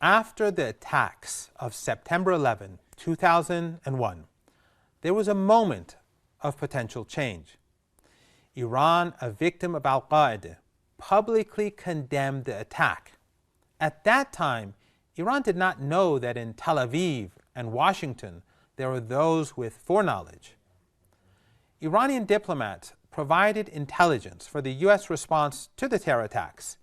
After the attacks of September 11, 2001, there was a moment of potential change. Iran, a victim of Al-Qaeda, publicly condemned the attack. At that time, Iran did not know that in Tel Aviv and Washington there were those with foreknowledge. Iranian diplomats provided intelligence for the U.S. response to the terror attacks.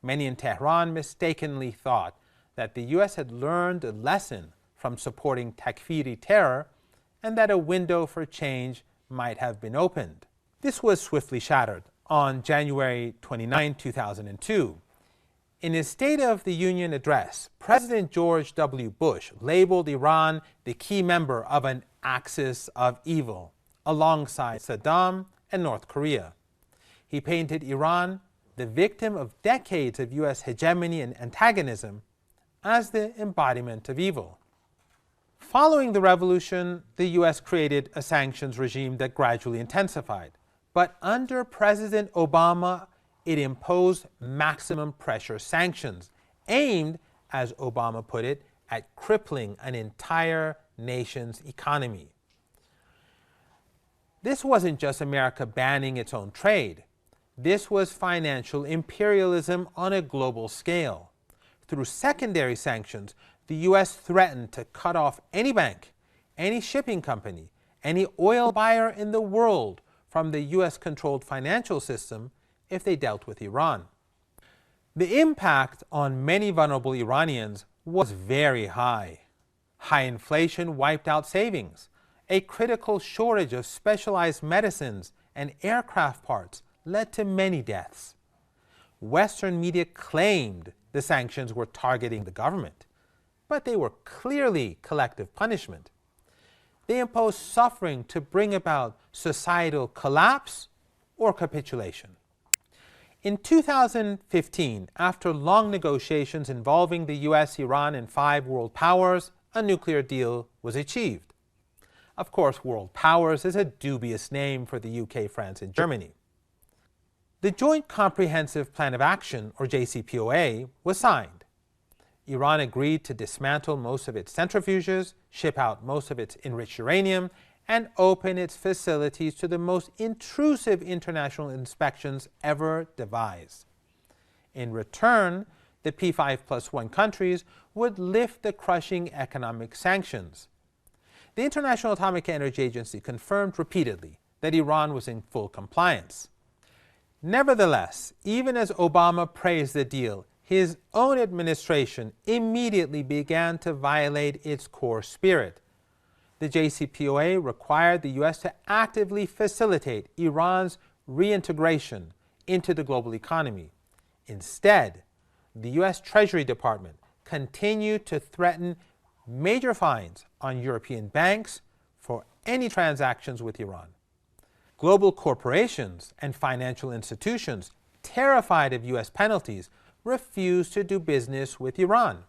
Many in Tehran mistakenly thought that the U.S. had learned a lesson from supporting Takfiri terror and that a window for change might have been opened. This was swiftly shattered on January 29, 2002. In his State of the Union address, President George W. Bush labeled Iran the key member of an axis of evil, alongside Saddam and North Korea. He painted Iran, the victim of decades of U.S. hegemony and antagonism, as the embodiment of evil. Following the revolution, the U.S. created a sanctions regime that gradually intensified. But under President Obama, it imposed maximum pressure sanctions, aimed, as Obama put it, at crippling an entire nation's economy. This wasn't just America banning its own trade. This was financial imperialism on a global scale. Through secondary sanctions, the U.S. threatened to cut off any bank, any shipping company, any oil buyer in the world from the U.S.-controlled financial system if they dealt with Iran. The impact on many vulnerable Iranians was very high. High inflation wiped out savings. A critical shortage of specialized medicines and aircraft parts led to many deaths. Western media claimed the sanctions were targeting the government, but they were clearly collective punishment. They imposed suffering to bring about societal collapse or capitulation. In 2015, after long negotiations involving the US, Iran, and 5 world powers, a nuclear deal was achieved. Of course, world powers is a dubious name for the UK, France, and Germany. The Joint Comprehensive Plan of Action, or JCPOA, was signed. Iran agreed to dismantle most of its centrifuges, ship out most of its enriched uranium, and open its facilities to the most intrusive international inspections ever devised. In return, the P5+1 countries would lift the crushing economic sanctions. The International Atomic Energy Agency confirmed repeatedly that Iran was in full compliance. Nevertheless, even as Obama praised the deal, his own administration immediately began to violate its core spirit. The JCPOA required the U.S. to actively facilitate Iran's reintegration into the global economy. Instead, the U.S. Treasury Department continued to threaten major fines on European banks for any transactions with Iran. Global corporations and financial institutions, terrified of U.S. penalties, refused to do business with Iran,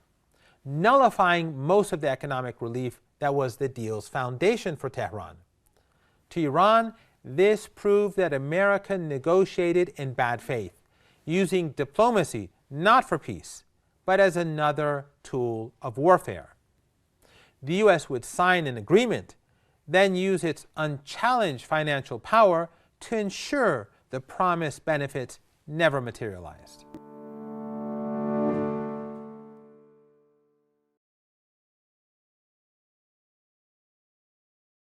nullifying most of the economic relief that was the deal's foundation for Tehran. To Iran, this proved that America negotiated in bad faith, using diplomacy not for peace, but as another tool of warfare. The U.S. would sign an agreement, then use its unchallenged financial power to ensure the promised benefits never materialized.